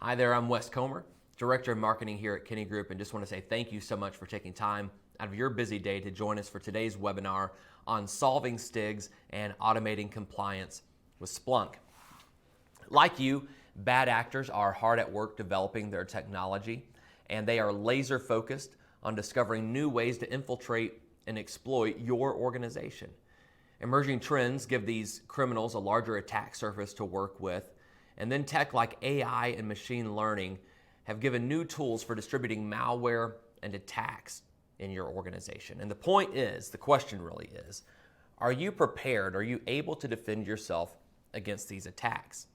Hi there, I'm Wes Comer, Director of Marketing here at Kinney Group, and just want to say thank you so much for taking time out of your busy day to join us for today's webinar on solving STIGs and automating compliance with Splunk. Like you, bad actors are hard at work developing their technology, and they are laser focused on discovering new ways to infiltrate and exploit your organization. Emerging trends give these criminals a larger attack surface to work with, and then tech like AI and machine learning have given new tools for distributing malware and attacks in your organization. And the point is, the question really is, are you prepared? Are you able to defend yourself against these attacks?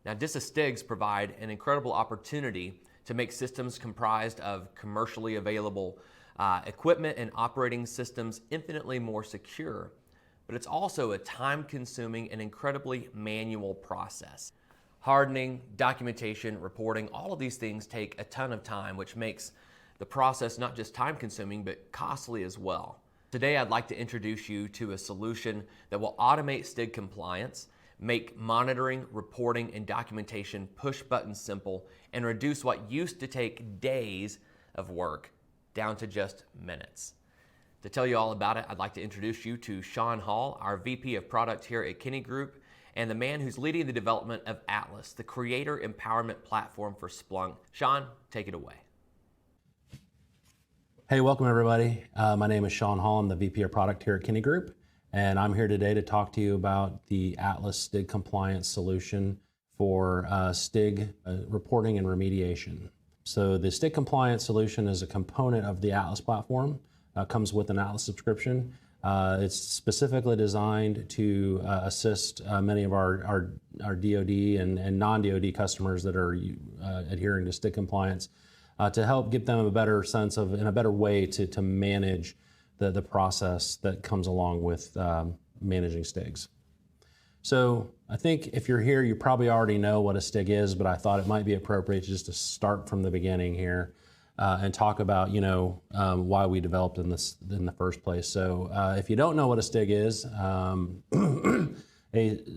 Now, STIGs provide an incredible opportunity to make systems comprised of commercially available equipment and operating systems infinitely more secure, but it's also a time-consuming and incredibly manual process. Hardening, documentation, reporting, all of these things take a ton of time, which makes the process not just time-consuming, but costly as well. Today, I'd like to introduce you to a solution that will automate STIG compliance, make monitoring, reporting, and documentation push-button simple, and reduce what used to take days of work down to just minutes. To tell you all about it, I'd like to introduce you to Sean Hall, our VP of Product here at Kinney Group, and the man who's leading the development of Atlas, the creator empowerment platform for Splunk. Sean, take it away. Hey, welcome everybody. My name is Sean Hall. I'm the VP of Product here at Kinney Group, and I'm here today to talk to you about the Atlas STIG Compliance solution for STIG reporting and remediation. So the STIG Compliance solution is a component of the Atlas platform. Comes with an Atlas subscription. It's specifically designed to assist many of our DoD and non-DoD customers that are adhering to STIG compliance to help give them a better sense of and a better way to manage the process that comes along with managing STIGs. So I think if you're here, you probably already know what a STIG is, but I thought it might be appropriate just to start from the beginning here. And talk about, why we developed in the first place. So if you don't know what a STIG is, a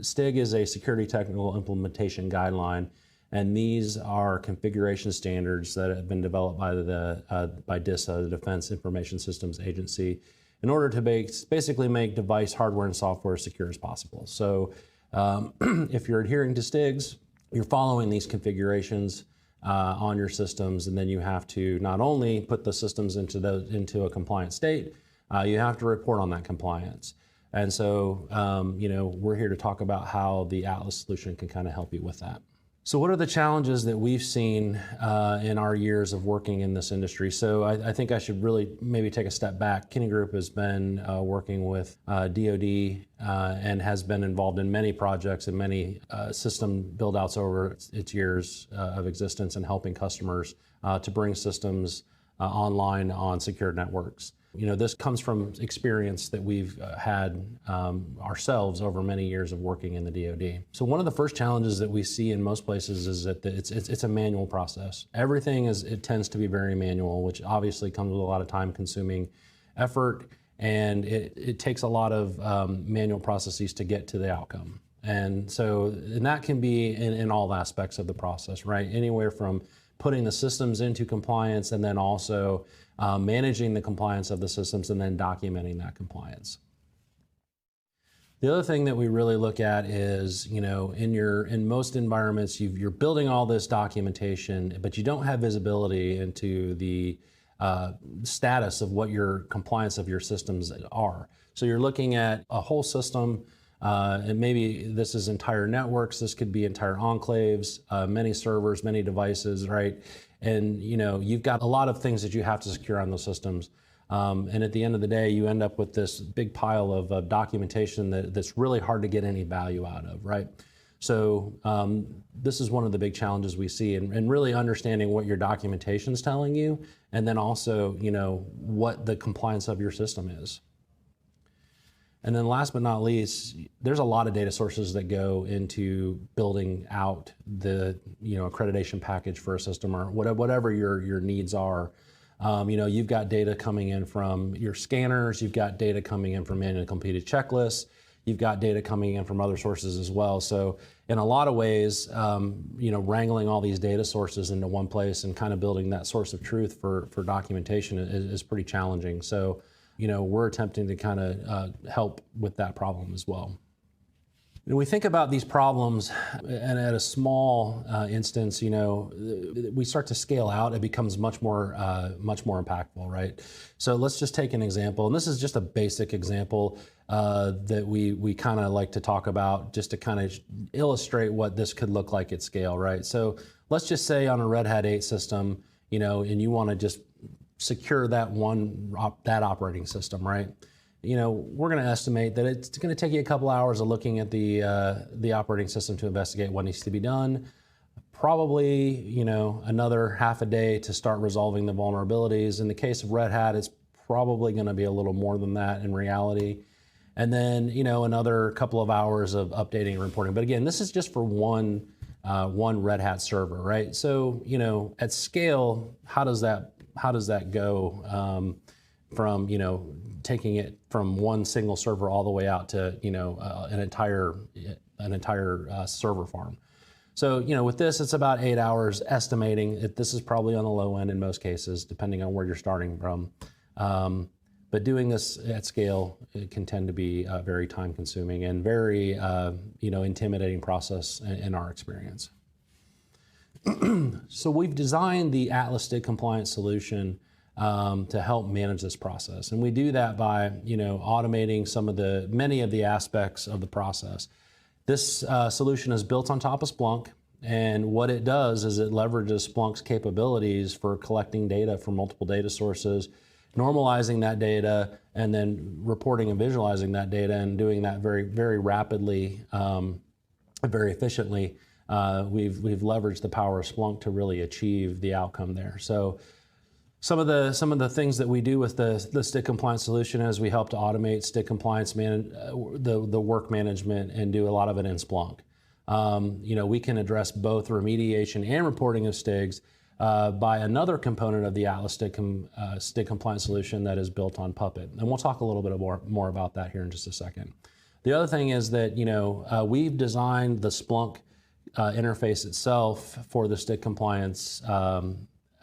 STIG is a security technical implementation guideline, and these are configuration standards that have been developed by DISA, the Defense Information Systems Agency, in order to basically make device hardware and software as secure as possible. So if you're adhering to STIGs, you're following these configurations on your systems, and then you have to not only put the systems into a compliant state, you have to report on that compliance. And so, we're here to talk about how the Atlas solution can kind of help you with that. So what are the challenges that we've seen in our years of working in this industry? So I think I should really maybe take a step back. Kinney Group has been working with DoD and has been involved in many projects and many system build-outs over its years of existence and helping customers to bring systems online on secure networks. This comes from experience that we've had ourselves over many years of working in the DoD. So one of the first challenges that we see in most places is that it's a manual process. Everything tends to be very manual, which obviously comes with a lot of time-consuming effort, and it takes a lot of manual processes to get to the outcome. And that can be in all aspects of the process, right? Anywhere from putting the systems into compliance and then also managing the compliance of the systems and then documenting that compliance. The other thing that we really look at is, in most environments, you're building all this documentation, but you don't have visibility into the status of what your compliance of your systems are. So you're looking at a whole system, and maybe this is entire networks, this could be entire enclaves, many servers, many devices, right? And you've got a lot of things that you have to secure on those systems. And at the end of the day, you end up with this big pile of documentation that's really hard to get any value out of, right? So this is one of the big challenges we see, and really understanding what your documentation is telling you, and then also, what the compliance of your system is. And then last but not least, there's a lot of data sources that go into building out the accreditation package for a system or whatever your needs are. You've got data coming in from your scanners, you've got data coming in from manually completed checklists, You've got data coming in from other sources as well. So in a lot of ways, wrangling all these data sources into one place and kind of building that source of truth for documentation is pretty challenging. So, we're attempting to kind of help with that problem as well. When we think about these problems, and at a small instance, we start to scale out, it becomes much more impactful, right? So let's just take an example, and this is just a basic example that we kind of like to talk about just to kind of illustrate what this could look like at scale, right? So let's just say on a Red Hat 8 system, and you want to just secure that operating system, right? We're going to estimate that it's going to take you a couple hours of looking at the operating system to investigate what needs to be done. Probably, another half a day to start resolving the vulnerabilities. In the case of Red Hat, it's probably going to be a little more than that in reality. And then, another couple of hours of updating and reporting. But again, this is just for one Red Hat server, right? So, at scale, how does that go from, taking it from one single server all the way out to, an entire server farm. So, with this, it's about 8 hours estimating. This is probably on the low end in most cases, depending on where you're starting from. But doing this at scale, it can tend to be very time consuming and very, intimidating process in our experience. So we've designed the Atlas STIG Compliance solution to help manage this process. And we do that by, automating many of the aspects of the process. This solution is built on top of Splunk, and what it does is it leverages Splunk's capabilities for collecting data from multiple data sources, normalizing that data, and then reporting and visualizing that data, and doing that very, very rapidly, very efficiently. We've leveraged the power of Splunk to really achieve the outcome there. So some of the things that we do with the STIG Compliance solution is we help to automate STIG Compliance the work management and do a lot of it in Splunk. We can address both remediation and reporting of STIGs by another component of the Atlas STIG Compliance solution that is built on Puppet. And we'll talk a little bit more about that here in just a second. The other thing is that we've designed the Splunk interface itself for the STIG Compliance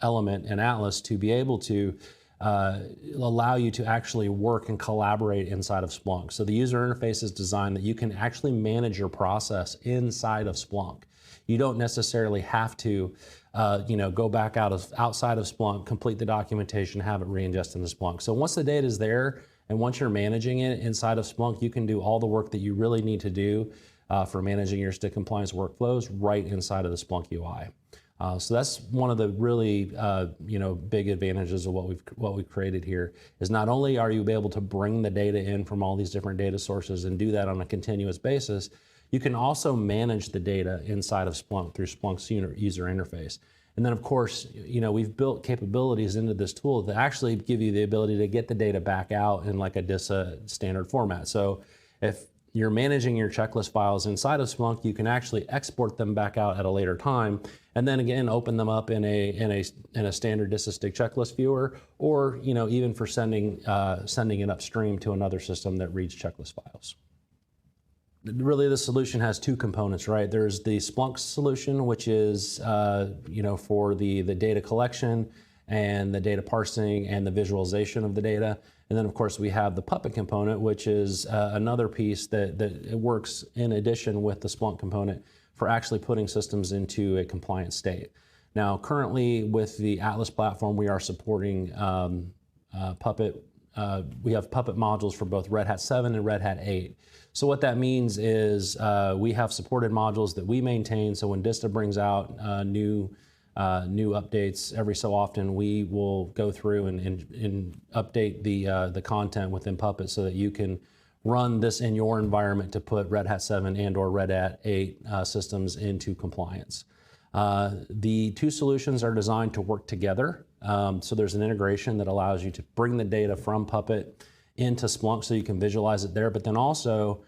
element in Atlas to be able to allow you to actually work and collaborate inside of Splunk. So the user interface is designed that you can actually manage your process inside of Splunk. You don't necessarily have to go back outside of Splunk, complete the documentation, have it re-ingest into Splunk. So once the data is there and once you're managing it inside of Splunk, you can do all the work that you really need to do for managing your STIG Compliance workflows right inside of the Splunk UI. So that's one of the really big advantages of what we've created here is not only are you able to bring the data in from all these different data sources and do that on a continuous basis, you can also manage the data inside of Splunk through Splunk's user interface. And then of course, we've built capabilities into this tool that actually give you the ability to get the data back out in like a DISA standard format. So if you're managing your checklist files inside of Splunk, you can actually export them back out at a later time, and then again open them up in a standard DISA STIG checklist viewer, or even for sending it upstream to another system that reads checklist files. Really, the solution has two components, right? There's the Splunk solution, which is for the data collection and the data parsing and the visualization of the data. And then, of course, we have the Puppet component, which is another piece that it works in addition with the Splunk component for actually putting systems into a compliant state. Now, currently with the Atlas platform, we are supporting Puppet. We have Puppet modules for both Red Hat 7 and Red Hat 8. So what that means is we have supported modules that we maintain. So when DISA brings out new updates every so often, we will go through and update the content within Puppet so that you can run this in your environment to put Red Hat 7 and or Red Hat 8 systems into compliance. The two solutions are designed to work together. So there's an integration that allows you to bring the data from Puppet into Splunk so you can visualize it there, but then also,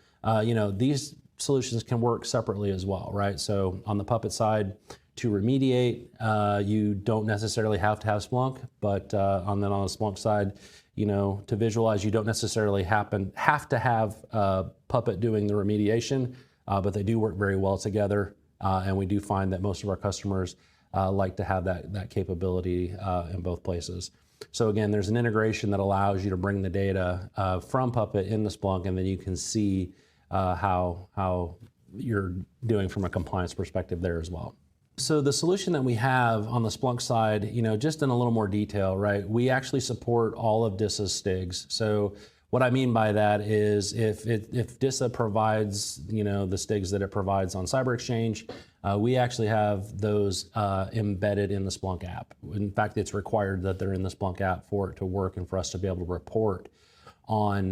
these solutions can work separately as well, right? So on the Puppet side, To remediate, you don't necessarily have to have Splunk, but on the Splunk side, to visualize, you don't necessarily have to have Puppet doing the remediation, but they do work very well together, and we do find that most of our customers like to have that capability in both places. So again, there's an integration that allows you to bring the data from Puppet into Splunk, and then you can see how you're doing from a compliance perspective there as well. So the solution that we have on the Splunk side, just in a little more detail, right? We actually support all of DISA's STIGs. So what I mean by that is if DISA provides, the STIGs that it provides on Cyber Exchange, we actually have those embedded in the Splunk app. In fact, it's required that they're in the Splunk app for it to work and for us to be able to report on,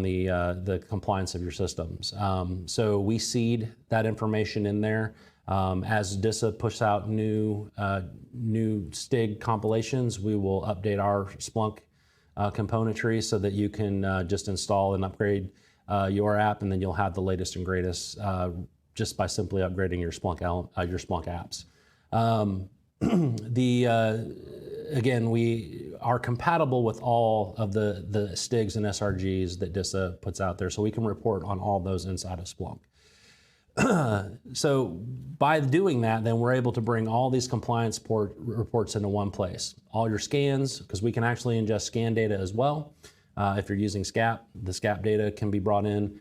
the compliance of your systems. So we seed that information in there. As DISA pushes out new STIG compilations, we will update our Splunk componentry so that you can just install and upgrade your app, and then you'll have the latest and greatest just by simply upgrading your Splunk apps. Again, we are compatible with all of the STIGs and SRGs that DISA puts out there, so we can report on all those inside of Splunk. So by doing that, then we're able to bring all these compliance reports into one place. All your scans, because we can actually ingest scan data as well. If you're using SCAP, the SCAP data can be brought in.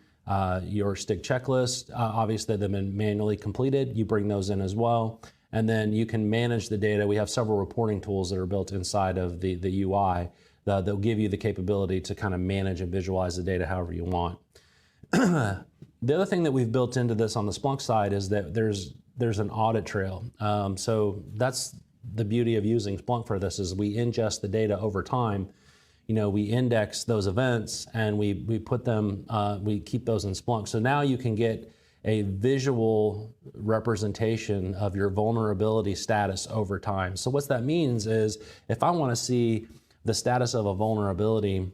Your STIG checklist, obviously they've been manually completed, you bring those in as well. And then you can manage the data. We have several reporting tools that are built inside of the UI that'll give you the capability to kind of manage and visualize the data however you want. The other thing that we've built into this on the Splunk side is that there's an audit trail. So that's the beauty of using Splunk for this, is we ingest the data over time. We index those events and we put them, we keep those in Splunk. So now you can get a visual representation of your vulnerability status over time. So what that means is if I want to see the status of a vulnerability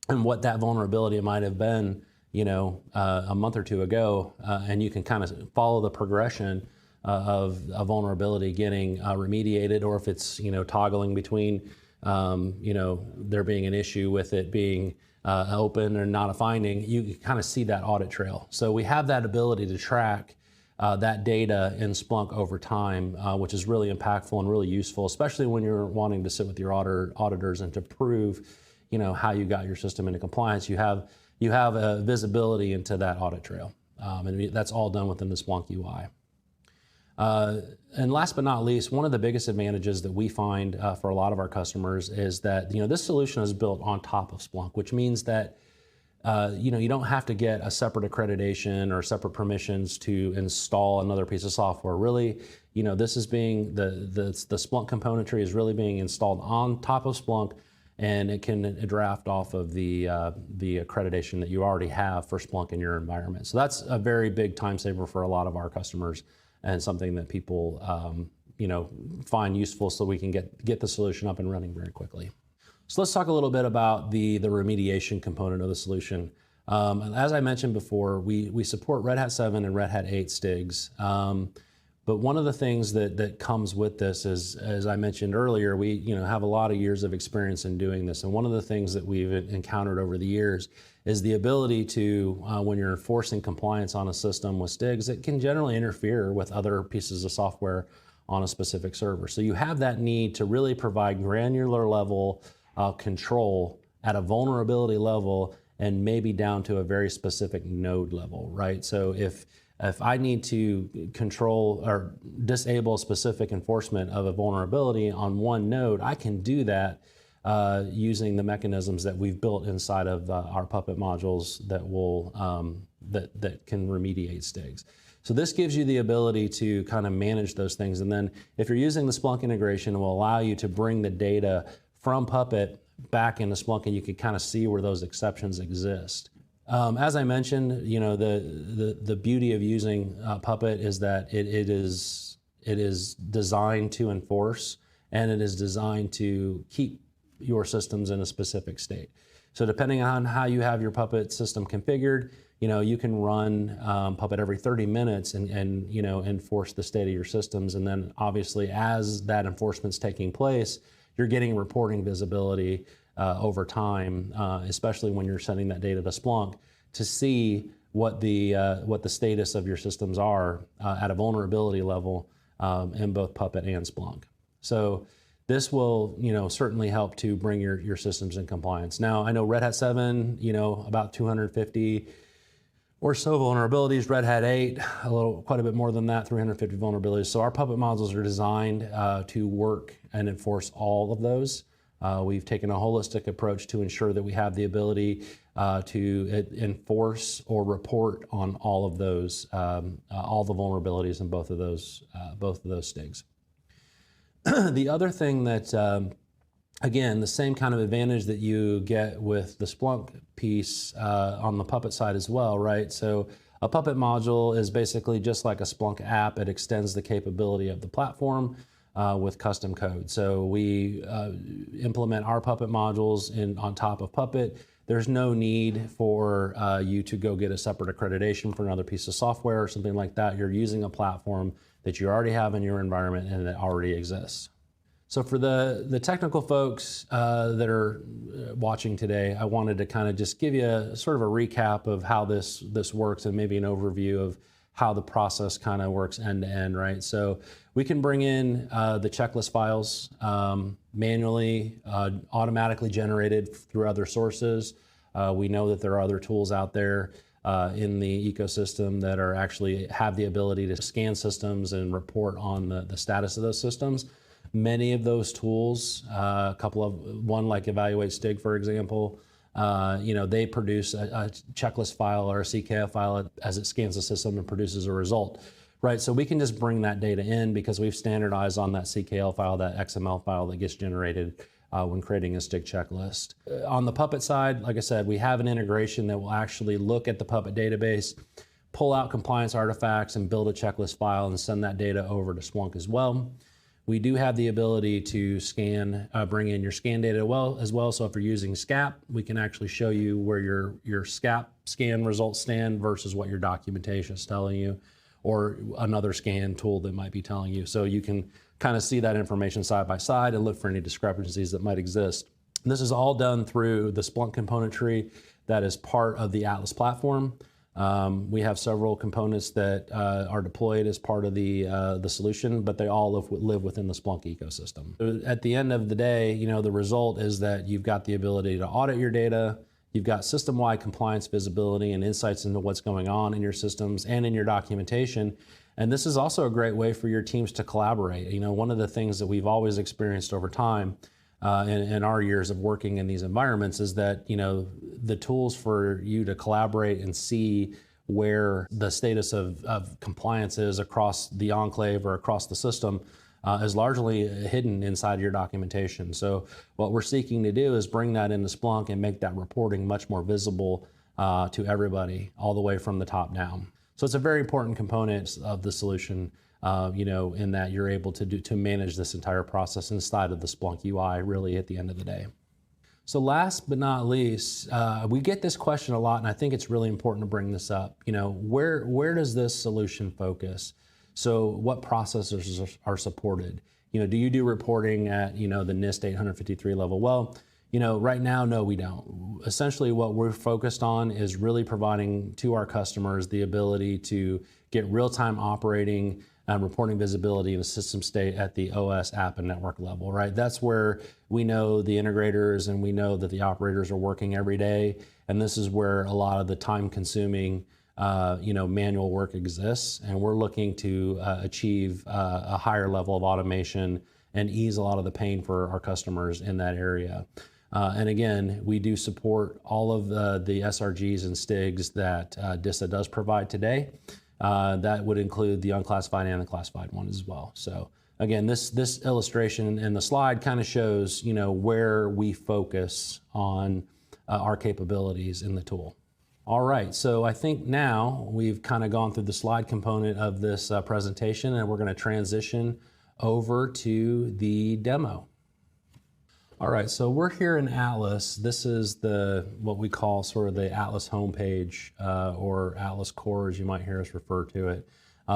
and what that vulnerability might have been, a month or two ago, and you can kind of follow the progression of a vulnerability getting remediated, or if it's, toggling between, there being an issue with it being open or not a finding, you kind of see that audit trail. So we have that ability to track that data in Splunk over time, which is really impactful and really useful, especially when you're wanting to sit with your auditors and to prove, how you got your system into compliance. You have a visibility into that audit trail, and that's all done within the Splunk UI. And last but not least, one of the biggest advantages that we find for a lot of our customers is that this solution is built on top of Splunk, which means that you don't have to get a separate accreditation or separate permissions to install another piece of software. Really, this is being the Splunk componentry is really being installed on top of Splunk, and it can draft off of the accreditation that you already have for Splunk in your environment. So that's a very big time saver for a lot of our customers, and something that people find useful, so we can get the solution up and running very quickly. So let's talk a little bit about the remediation component of the solution. As I mentioned before, we support Red Hat 7 and Red Hat 8 STIGs. But one of the things that comes with this is, as I mentioned earlier, we have a lot of years of experience in doing this. And one of the things that we've encountered over the years is the ability to, when you're enforcing compliance on a system with STIGs, it can generally interfere with other pieces of software on a specific server. So you have that need to really provide granular level control at a vulnerability level, and maybe down to a very specific node level, right? So if I need to control or disable specific enforcement of a vulnerability on one node, I can do that using the mechanisms that we've built inside of our Puppet modules that will that can remediate STIGs. So this gives you the ability to kind of manage those things. And then if you're using the Splunk integration, it will allow you to bring the data from Puppet back into Splunk, and you can kind of see where those exceptions exist. As I mentioned, the beauty of using Puppet is that it is designed to enforce, and it is designed to keep your systems in a specific state. So depending on how you have your Puppet system configured, you can run Puppet every 30 minutes and enforce the state of your systems. And then obviously as that enforcement's taking place, you're getting reporting visibility over time, especially when you're sending that data to Splunk to see what the status of your systems are at a vulnerability level in both Puppet and Splunk. So this will, certainly help to bring your systems in compliance. Now, I know Red Hat 7, about 250 or so vulnerabilities. Red Hat 8, quite a bit more than that, 350 vulnerabilities. So our Puppet modules are designed to work and enforce all of those. We've taken a holistic approach to ensure that we have the ability to enforce or report on all of those, all the vulnerabilities in both of those STIGs. The other thing that, again, the same kind of advantage that you get with the Splunk piece on the Puppet side as well, right? So a Puppet module is basically just like a Splunk app. It extends the capability of the platform with custom code. So we implement our Puppet modules on top of Puppet. There's no need for you to go get a separate accreditation for another piece of software or something like that. You're using a platform that you already have in your environment and that already exists. So for the technical folks that are watching today, I wanted to kind of just give you sort of a recap of how this works and maybe an overview of how the process kind of works end to end, right? So we can bring in the checklist files manually, automatically generated through other sources. We know that there are other tools out there in the ecosystem that are actually have the ability to scan systems and report on the status of those systems. Many of those tools, one like Evaluate STIG, for example, they produce a checklist file or a CKF file as it scans the system and produces a result, right? So we can just bring that data in because we've standardized on that CKL file, that XML file that gets generated when creating a STIG checklist. On the Puppet side, like I said, we have an integration that will actually look at the Puppet database, pull out compliance artifacts and build a checklist file and send that data over to Splunk as well. We do have the ability to bring in your scan data as well. So if you're using SCAP, we can actually show you where your SCAP scan results stand versus what your documentation is telling you, or another scan tool that might be telling you. So you can kind of see that information side by side and look for any discrepancies that might exist. And this is all done through the Splunk componentry that is part of the Atlas platform. We have several components that are deployed as part of the solution, but they all live within the Splunk ecosystem. At the end of the day, the result is that you've got the ability to audit your data, you've got system-wide compliance visibility and insights into what's going on in your systems and in your documentation. And this is also a great way for your teams to collaborate. One of the things that we've always experienced over time in our years of working in these environments is that, the tools for you to collaborate and see where the status of compliance is across the enclave or across the system is largely hidden inside your documentation. So what we're seeking to do is bring that into Splunk and make that reporting much more visible to everybody all the way from the top down. So it's a very important component of the solution, in that you're able to manage this entire process inside of the Splunk UI really at the end of the day. So last but not least, we get this question a lot, and I think it's really important to bring this up. Where does this solution focus? So what processors are supported? Do you do reporting at, the NIST 853 level? Well, right now, no, we don't. Essentially, what we're focused on is really providing to our customers the ability to get real-time operating reporting visibility in a system state at the OS, app, and network level, right? That's where we know the integrators and we know that the operators are working every day. And this is where a lot of the time-consuming, manual work exists. And we're looking to achieve a higher level of automation and ease a lot of the pain for our customers in that area. And again, we do support all of the SRGs and STIGs that DISA does provide today. That would include the unclassified and the classified one as well. So again, this illustration in the slide kind of shows, where we focus on our capabilities in the tool. All right, so I think now we've kind of gone through the slide component of this presentation, and we're going to transition over to the demo. All right, so we're here in Atlas. This is what we call sort of the Atlas homepage, or Atlas core, as you might hear us refer to it.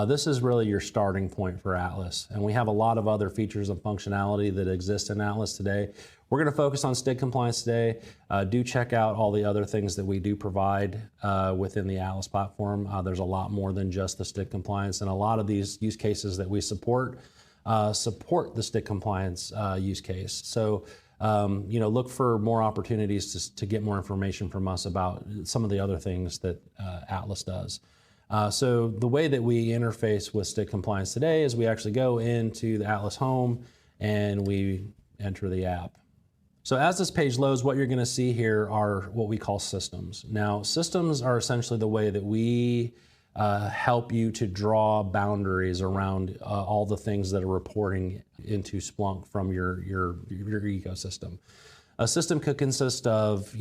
This is really your starting point for Atlas, and we have a lot of other features and functionality that exist in Atlas today. We're going to focus on STIG compliance today. Do check out all the other things that we do provide within the Atlas platform. There's a lot more than just the STIG compliance, and a lot of these use cases that we support the STIG compliance use case. So look for more opportunities to get more information from us about some of the other things that Atlas does. So the way that we interface with STIG compliance today is we actually go into the Atlas home and we enter the app. So as this page loads, what you're going to see here are what we call systems. Now, systems are essentially the way that we help you to draw boundaries around all the things that are reporting into Splunk from your ecosystem. A system could consist of,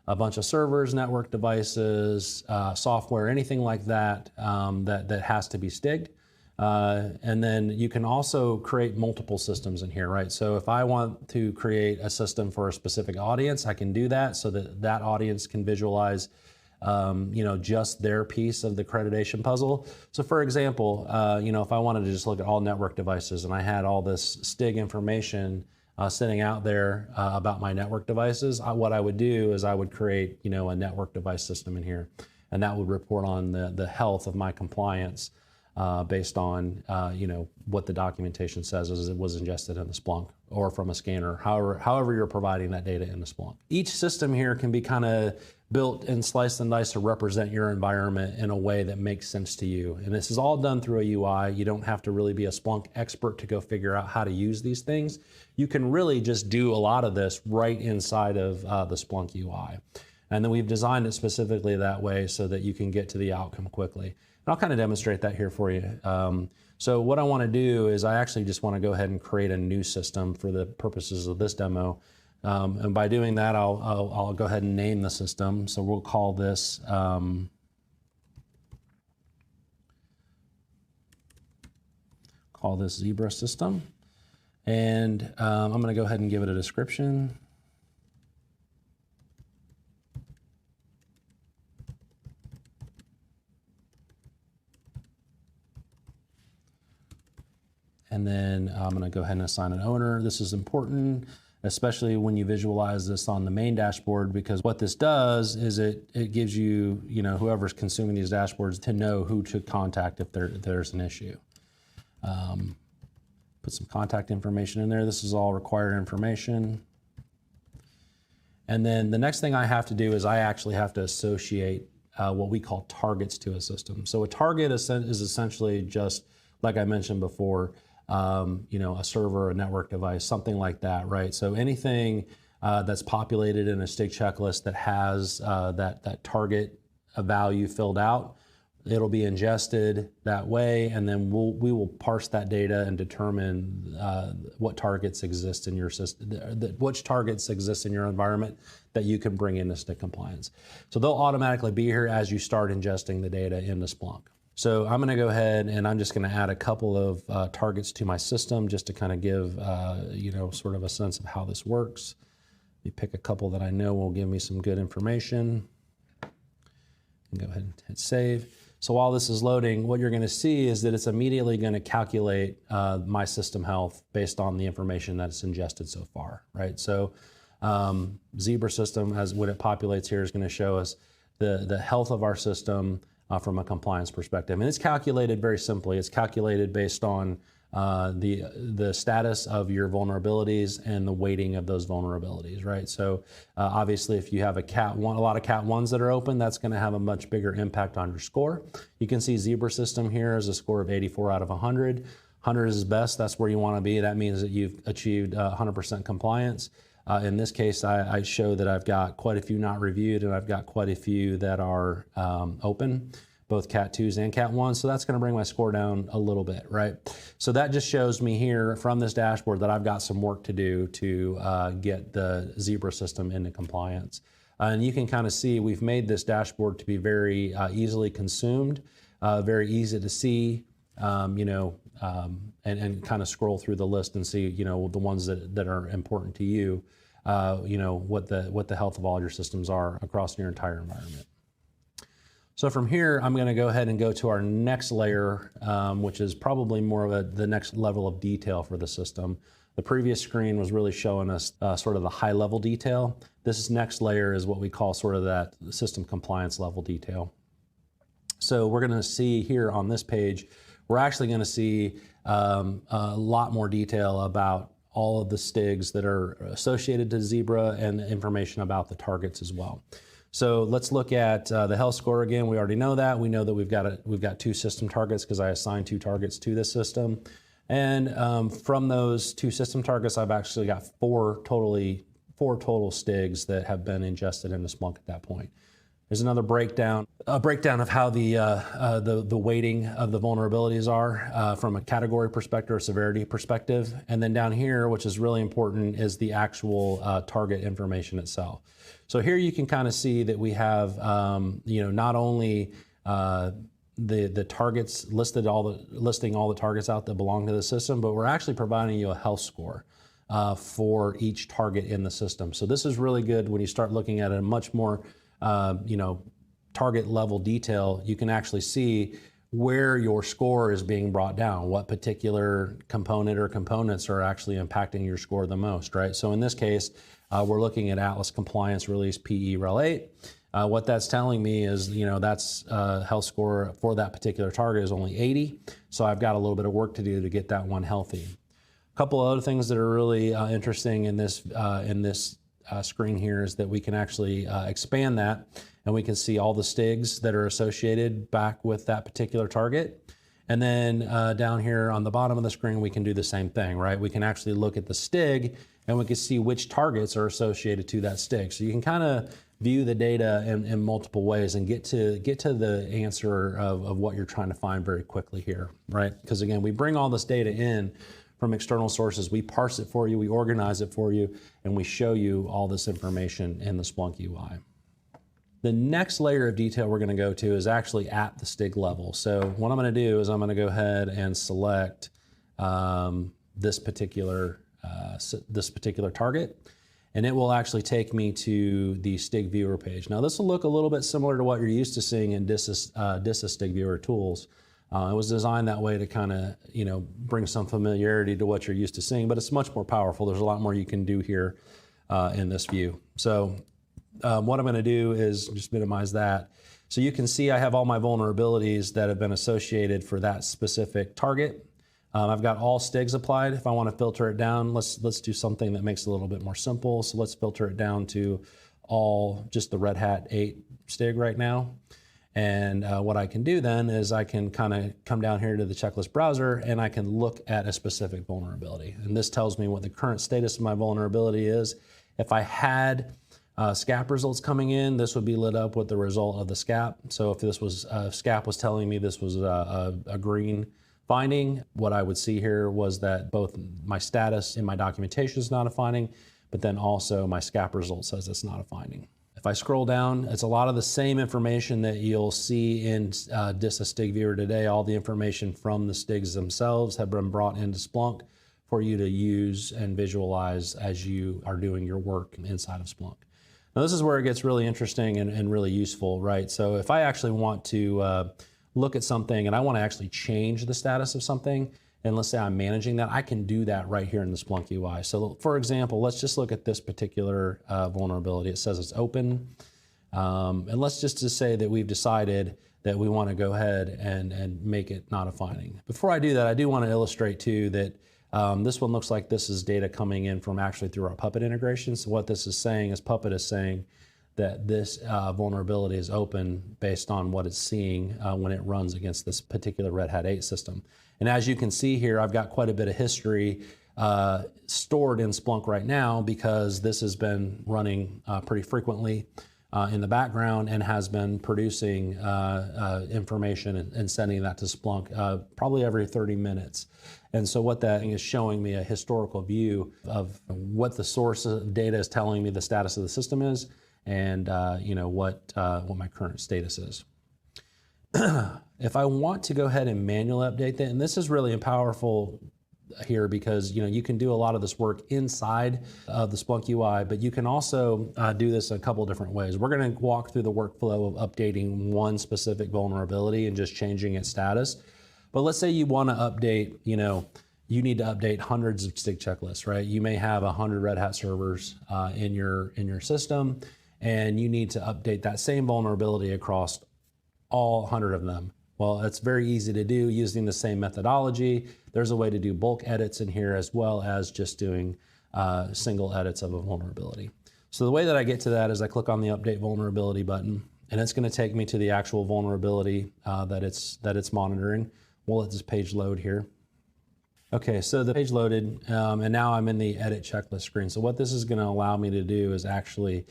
a bunch of servers, network devices, software, anything like that that has to be STIG'd. And then you can also create multiple systems in here, right? So if I want to create a system for a specific audience, I can do that so that that audience can visualize just their piece of the accreditation puzzle. So for example, if I wanted to just look at all network devices and I had all this STIG information sitting out there about my network devices, what I would do is I would create, a network device system in here, and that would report on the health of my compliance based on, what the documentation says as it was ingested in the Splunk or from a scanner, however you're providing that data in the Splunk. Each system here can be kind of built and sliced and diced to represent your environment in a way that makes sense to you. And this is all done through a UI. You don't have to really be a Splunk expert to go figure out how to use these things. You can really just do a lot of this right inside of the Splunk UI. And then we've designed it specifically that way so that you can get to the outcome quickly. And I'll kind of demonstrate that here for you. So what I want to do is I actually just want to go ahead and create a new system for the purposes of this demo. And by doing that, I'll go ahead and name the system. So we'll call this Zebra system. And I'm going to go ahead and give it a description. And then I'm going to go ahead and assign an owner. This is important, especially when you visualize this on the main dashboard, because what this does is it gives you, whoever's consuming these dashboards to know who to contact if there's an issue. Put some contact information in there. This is all required information. And then the next thing I have to do is I actually have to associate what we call targets to a system. So a target is essentially just, like I mentioned before, a server, a network device, something like that, right? So anything that's populated in a STIG checklist that has that target value filled out, it'll be ingested that way, and then we will parse that data and determine what targets exist in your system, which targets exist in your environment that you can bring into STIG compliance. So they'll automatically be here as you start ingesting the data into Splunk. So I'm going to go ahead and I'm just going to add a couple of targets to my system just to kind of give, sort of a sense of how this works. Let me pick a couple that I know will give me some good information. And go ahead and hit save. So while this is loading, what you're going to see is that it's immediately going to calculate my system health based on the information that's ingested so far, right? So Zebra system, when it populates here, is going to show us the health of our system from a compliance perspective. And it's calculated very simply. It's calculated based on the status of your vulnerabilities and the weighting of those vulnerabilities, right? So obviously if you have a lot of Cat 1s that are open, that's going to have a much bigger impact on your score. You can see Zebra system here is a score of 84 out of 100. 100 is best. That's where you want to be. That means that you've achieved 100% compliance. In this case, I show that I've got quite a few not reviewed, and I've got quite a few that are open, both Cat 2s and Cat 1s. So that's going to bring my score down a little bit, right? So that just shows me here from this dashboard that I've got some work to do to get the Zebra system into compliance. And you can kind of see we've made this dashboard to be very easily consumed, very easy to see. and kind of scroll through the list and see, the ones that are important to you, what the health of all your systems are across your entire environment. So from here, I'm going to go ahead and go to our next layer, which is probably more of the next level of detail for the system. The previous screen was really showing us sort of the high level detail. This next layer is what we call sort of that system compliance level detail. So we're going to see here on this page, we're actually going to see a lot more detail about all of the STIGs that are associated to Zebra and information about the targets as well. So let's look at the health score again. We already know that. We know that we've got 2 system targets because I assigned 2 targets to this system. And from those 2 system targets, I've actually got 4 total STIGs that have been ingested into Splunk at that point. There's another breakdown of how the weighting of the vulnerabilities are from a category perspective or severity perspective. And then down here, which is really important, is the actual target information itself. So here you can kind of see that we have, not only the targets listing all the targets out that belong to the system, but we're actually providing you a health score for each target in the system. So this is really good when you start looking at a much more target level detail. You can actually see where your score is being brought down, what particular component or components are actually impacting your score the most, right? So in this case, we're looking at Atlas Compliance Release PE Rel 8. What that's telling me is, that's health score for that particular target is only 80. So I've got a little bit of work to do to get that one healthy. A couple of other things that are really interesting in this screen here is that we can actually expand that, and we can see all the STIGs that are associated back with that particular target. And then down here on the bottom of the screen, we can do the same thing, right? We can actually look at the STIG and we can see which targets are associated to that STIG. So you can kind of view the data in multiple ways and get to the answer of what you're trying to find very quickly here, right? Because again, we bring all this data in from external sources, we parse it for you, we organize it for you, and we show you all this information in the Splunk UI. The next layer of detail we're going to go to is actually at the STIG level. So what I'm going to do is I'm going to go ahead and select this particular target, and it will actually take me to the STIG Viewer page. Now this will look a little bit similar to what you're used to seeing in DISA STIG Viewer tools. It was designed that way to kind of, bring some familiarity to what you're used to seeing, but it's much more powerful. There's a lot more you can do here in this view. So what I'm going to do is just minimize that. So you can see I have all my vulnerabilities that have been associated for that specific target. I've got all STIGs applied. If I want to filter it down, let's do something that makes it a little bit more simple. So let's filter it down to just the Red Hat 8 STIG right now. And what I can do then is I can kind of come down here to the checklist browser and I can look at a specific vulnerability. And this tells me what the current status of my vulnerability is. If I had SCAP results coming in, this would be lit up with the result of the SCAP. So if this was SCAP was telling me this was a green finding, what I would see here was that both my status in my documentation is not a finding, but then also my SCAP result says it's not a finding. If I scroll down, it's a lot of the same information that you'll see in DISA STIG Viewer today. All the information from the STIGs themselves have been brought into Splunk for you to use and visualize as you are doing your work inside of Splunk. Now this is where it gets really interesting and really useful, right? So if I actually want to look at something and I want to actually change the status of something, and let's say I'm managing that, I can do that right here in the Splunk UI. So for example, let's just look at this particular vulnerability. It says it's open. And let's just say that we've decided that we want to go ahead and make it not a finding. Before I do that, I do want to illustrate too that this one looks like this is data coming in from actually through our Puppet integration. So what this is saying is Puppet is saying that this vulnerability is open based on what it's seeing when it runs against this particular Red Hat 8 system. And as you can see here, I've got quite a bit of history stored in Splunk right now because this has been running pretty frequently in the background and has been producing information and sending that to Splunk probably every 30 minutes. And so what that is showing me a historical view of what the source of data is telling me the status of the system is, and what my current status is. if I want to go ahead and manually update that, and this is really powerful here because you can do a lot of this work inside of the Splunk UI, but you can also do this a couple different ways. We're going to walk through the workflow of updating one specific vulnerability and just changing its status. But let's say you want to update, you need to update hundreds of STIG checklists, right? You may have 100 Red Hat servers in your system, and you need to update that same vulnerability across all 100 of them. Well, it's very easy to do using the same methodology. There's a way to do bulk edits in here as well as just doing single edits of a vulnerability. So the way that I get to that is I click on the Update Vulnerability button, and it's going to take me to the actual vulnerability that it's monitoring. We'll let this page load here. Okay, so the page loaded, and now I'm in the Edit Checklist screen. So what this is going to allow me to do is actually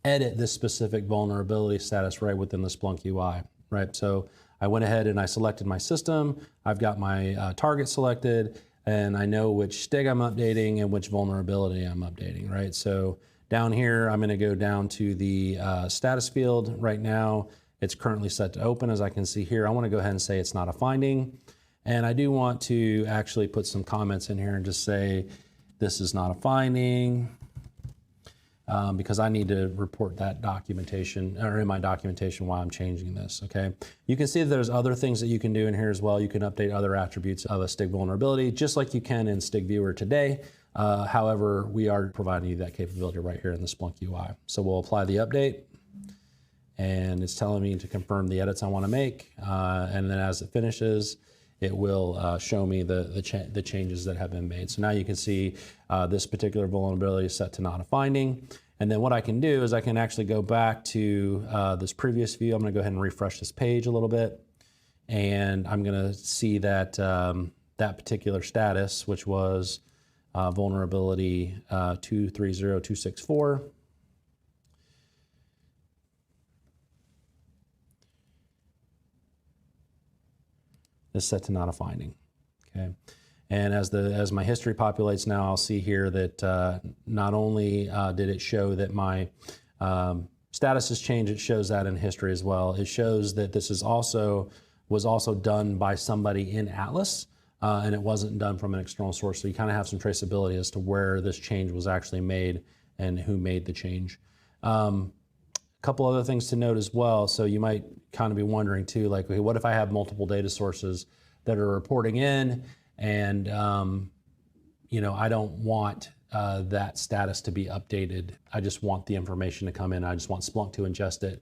edit this specific vulnerability status right within the Splunk UI, right? So I went ahead and I selected my system. I've got my target selected, and I know which STIG I'm updating and which vulnerability I'm updating, right? So down here, I'm gonna go down to the status field. Right now, it's currently set to open, as I can see here. I wanna go ahead and say it's not a finding. And I do want to actually put some comments in here and just say, this is not a finding, because I need to report that documentation, or in my documentation, why I'm changing this, okay? You can see that there's other things that you can do in here as well. You can update other attributes of a STIG vulnerability, just like you can in STIG Viewer today. However, we are providing you that capability right here in the Splunk UI. So we'll apply the update, and it's telling me to confirm the edits I want to make, and then as it finishes, it will show me the changes that have been made. So now you can see this particular vulnerability is set to not a finding. And then what I can do is I can actually go back to this previous view. I'm gonna go ahead and refresh this page a little bit. And I'm gonna see that that particular status, which was vulnerability 230264. Is set to not a finding, okay? And as my history populates now, I'll see here that not only did it show that my status has changed, it shows that in history as well. It shows that this was also done by somebody in Atlas, and it wasn't done from an external source. So you kind of have some traceability as to where this change was actually made and who made the change. Couple other things to note as well. So you might kind of be wondering too, like, okay, what if I have multiple data sources that are reporting in, and I don't want that status to be updated. I just want the information to come in. I just want Splunk to ingest it.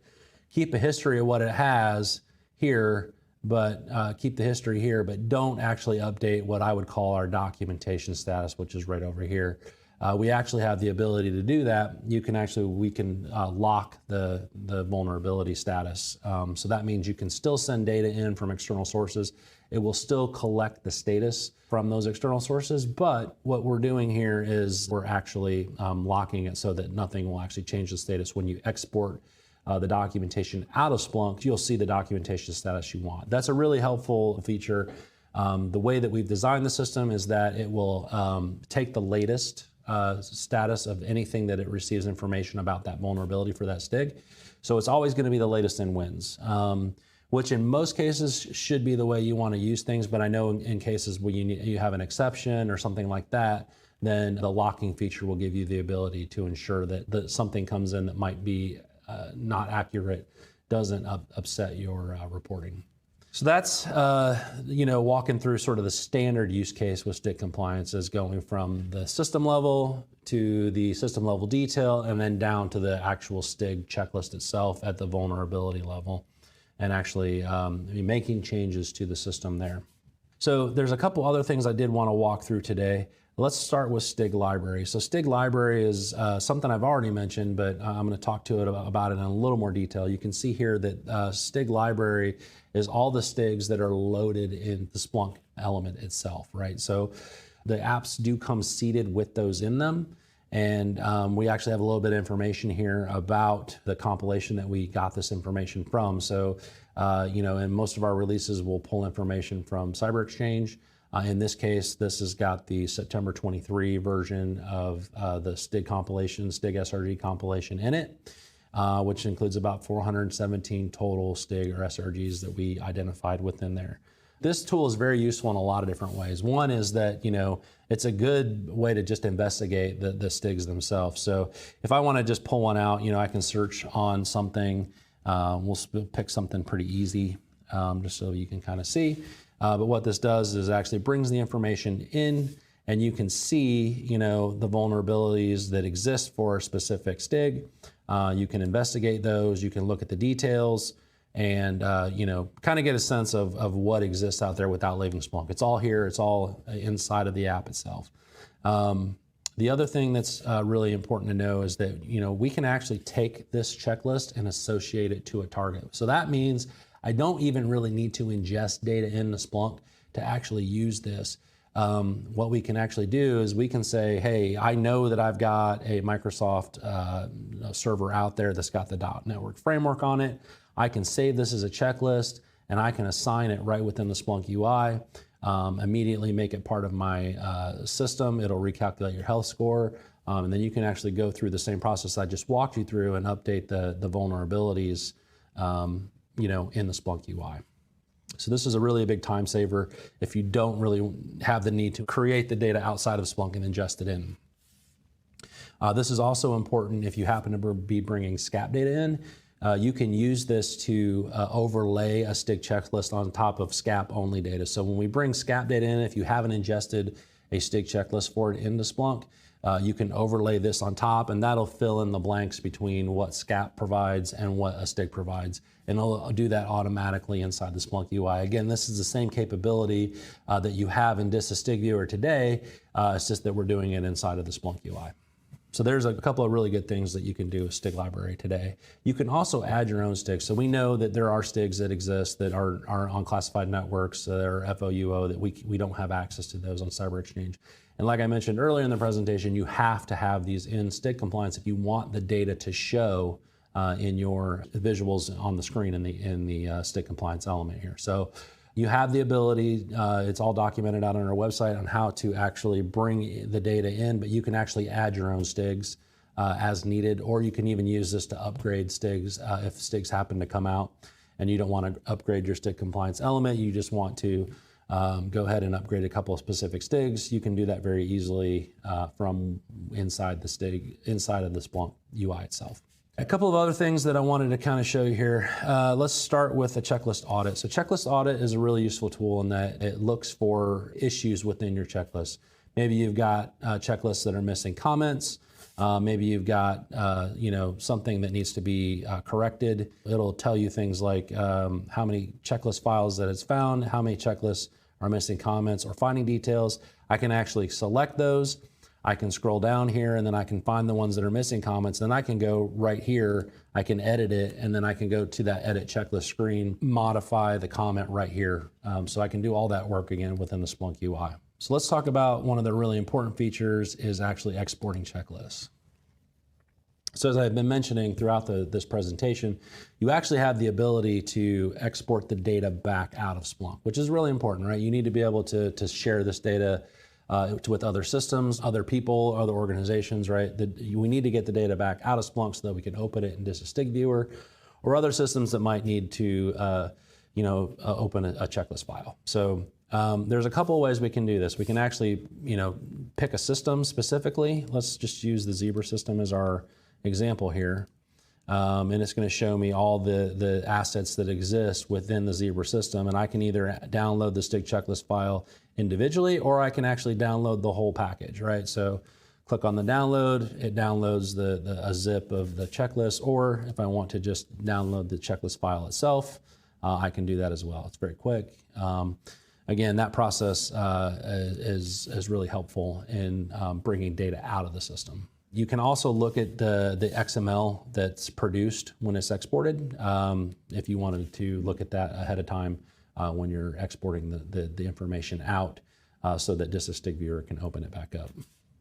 Keep a history of what it has here, but keep the history here, but don't actually update what I would call our documentation status, which is right over here. We actually have the ability to do that. We can lock the vulnerability status. So that means you can still send data in from external sources. It will still collect the status from those external sources, but what we're doing here is we're actually locking it so that nothing will actually change the status. When you export the documentation out of Splunk, you'll see the documentation status you want. That's a really helpful feature. The way that we've designed the system is that it will take the latest status of anything that it receives information about that vulnerability for that STIG. So it's always going to be the latest in wins, which in most cases should be the way you want to use things. But I know in cases where you have an exception or something like that, then the locking feature will give you the ability to ensure that something comes in that might be not accurate, doesn't upset your reporting. So that's, walking through sort of the standard use case with STIG compliance, is going from the system level to the system level detail, and then down to the actual STIG checklist itself at the vulnerability level, and actually making changes to the system there. So there's a couple other things I did want to walk through today. Let's start with STIG library. So STIG library is something I've already mentioned, but I'm going to talk to it about it in a little more detail. You can see here that STIG library is all the STIGs that are loaded in the Splunk element itself, right? So the apps do come seeded with those in them. And we actually have a little bit of information here about the compilation that we got this information from. So, in most of our releases, we'll pull information from Cyber Exchange. In this case, this has got the September 23 version of the STIG compilation, STIG SRG compilation in it. which includes about 417 total STIG or SRGs that we identified within there. This tool is very useful in a lot of different ways. One is that, it's a good way to just investigate the STIGs themselves. So if I want to just pull one out, I can search on something. We'll pick something pretty easy, just so you can kind of see. But what this does is actually brings the information in, and you can see, the vulnerabilities that exist for a specific STIG. You can investigate those. You can look at the details and, kind of get a sense of what exists out there without leaving Splunk. It's all here. It's all inside of the app itself. The other thing that's really important to know is that, we can actually take this checklist and associate it to a target. So that means I don't even really need to ingest data into Splunk to actually use this. What we can actually do is we can say, hey, I know that I've got a Microsoft server out there that's got the .network framework on it. I can save this as a checklist, and I can assign it right within the Splunk UI, immediately make it part of my system. It'll recalculate your health score, and then you can actually go through the same process I just walked you through and update the vulnerabilities in the Splunk UI. So this is a really big time saver if you don't really have the need to create the data outside of Splunk and ingest it in. This is also important if you happen to be bringing SCAP data in. You can use this to overlay a STIG checklist on top of SCAP only data. So when we bring SCAP data in, if you haven't ingested a STIG checklist for it into Splunk, you can overlay this on top, and that'll fill in the blanks between what SCAP provides and what a STIG provides. And it'll do that automatically inside the Splunk UI. Again, this is the same capability that you have in DISA STIG Viewer today. It's just that we're doing it inside of the Splunk UI. So there's a couple of really good things that you can do with STIG library today. You can also add your own STIGs. So we know that there are STIGs that exist that are on classified networks that are FOUO, that we don't have access to those on Cyber Exchange. And like I mentioned earlier in the presentation, you have to have these in STIG compliance if you want the data to show in your visuals on the screen in the STIG compliance element here. So you have the ability, it's all documented out on our website on how to actually bring the data in, but you can actually add your own STIGs as needed, or you can even use this to upgrade STIGs if STIGs happen to come out and you don't want to upgrade your STIG compliance element, you just want to go ahead and upgrade a couple of specific STIGs. You can do that very easily from inside the STIG, inside of the Splunk UI itself. A couple of other things that I wanted to kind of show you here. Let's start with a checklist audit. So checklist audit is a really useful tool in that it looks for issues within your checklist. Maybe you've got checklists that are missing comments. Maybe you've got something that needs to be corrected. It'll tell you things like how many checklist files that it's found, how many checklists are missing comments or finding details. I can actually select those. I can scroll down here and then I can find the ones that are missing comments. Then I can go right here, I can edit it, and then I can go to that edit checklist screen, modify the comment right here. So I can do all that work again within the Splunk UI. So let's talk about one of the really important features is actually exporting checklists. So as I've been mentioning throughout this presentation, you actually have the ability to export the data back out of Splunk, which is really important, right? You need to be able to share this data with other systems, other people, other organizations, right? We need to get the data back out of Splunk so that we can open it in DISA STIG Viewer or other systems that might need to open a checklist file. So there's a couple of ways we can do this. We can actually pick a system specifically. Let's just use the Zebra system as our example here. And it's going to show me all the assets that exist within the Zebra system. And I can either download the STIG checklist file individually, or I can actually download the whole package, right? So click on the download, it downloads a zip of the checklist, or if I want to just download the checklist file itself, I can do that as well. It's very quick. Again, that process is really helpful in bringing data out of the system. You can also look at the XML that's produced when it's exported, if you wanted to look at that ahead of time when you're exporting the information out so that DISA STIG Viewer can open it back up.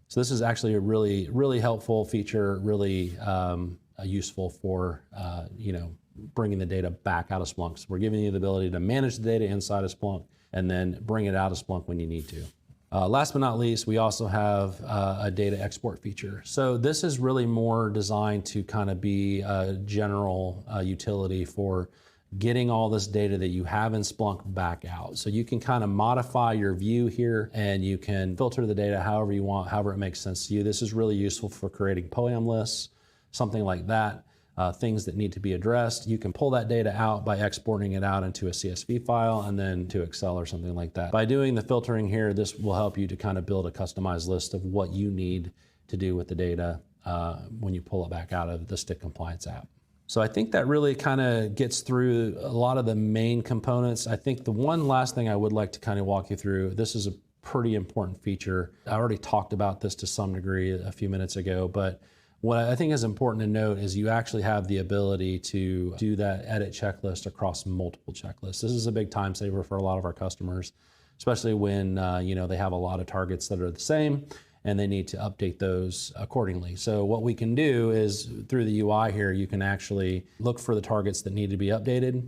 So this is actually a really, really helpful feature, really useful for bringing the data back out of Splunk. So we're giving you the ability to manage the data inside of Splunk and then bring it out of Splunk when you need to. Last but not least, we also have a data export feature. So this is really more designed to kind of be a general utility for getting all this data that you have in Splunk back out. So you can kind of modify your view here, and you can filter the data however you want, however it makes sense to you. This is really useful for creating POAM lists, something like that. Things that need to be addressed. You can pull that data out by exporting it out into a CSV file and then to Excel or something like that. By doing the filtering here, this will help you to kind of build a customized list of what you need to do with the data when you pull it back out of the STIG Compliance app. So I think that really kind of gets through a lot of the main components. I think the one last thing I would like to kind of walk you through, this is a pretty important feature. I already talked about this to some degree a few minutes ago, but what I think is important to note is you actually have the ability to do that edit checklist across multiple checklists. This is a big time saver for a lot of our customers, especially when they have a lot of targets that are the same and they need to update those accordingly. So what we can do is through the UI here, you can actually look for the targets that need to be updated.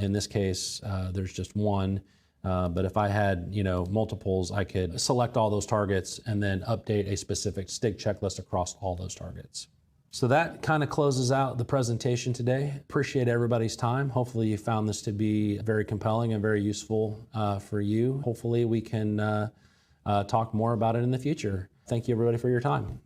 In this case, there's just one. But if I had, multiples, I could select all those targets and then update a specific STIG checklist across all those targets. So that kind of closes out the presentation today. Appreciate everybody's time. Hopefully you found this to be very compelling and very useful for you. Hopefully we can talk more about it in the future. Thank you everybody for your time.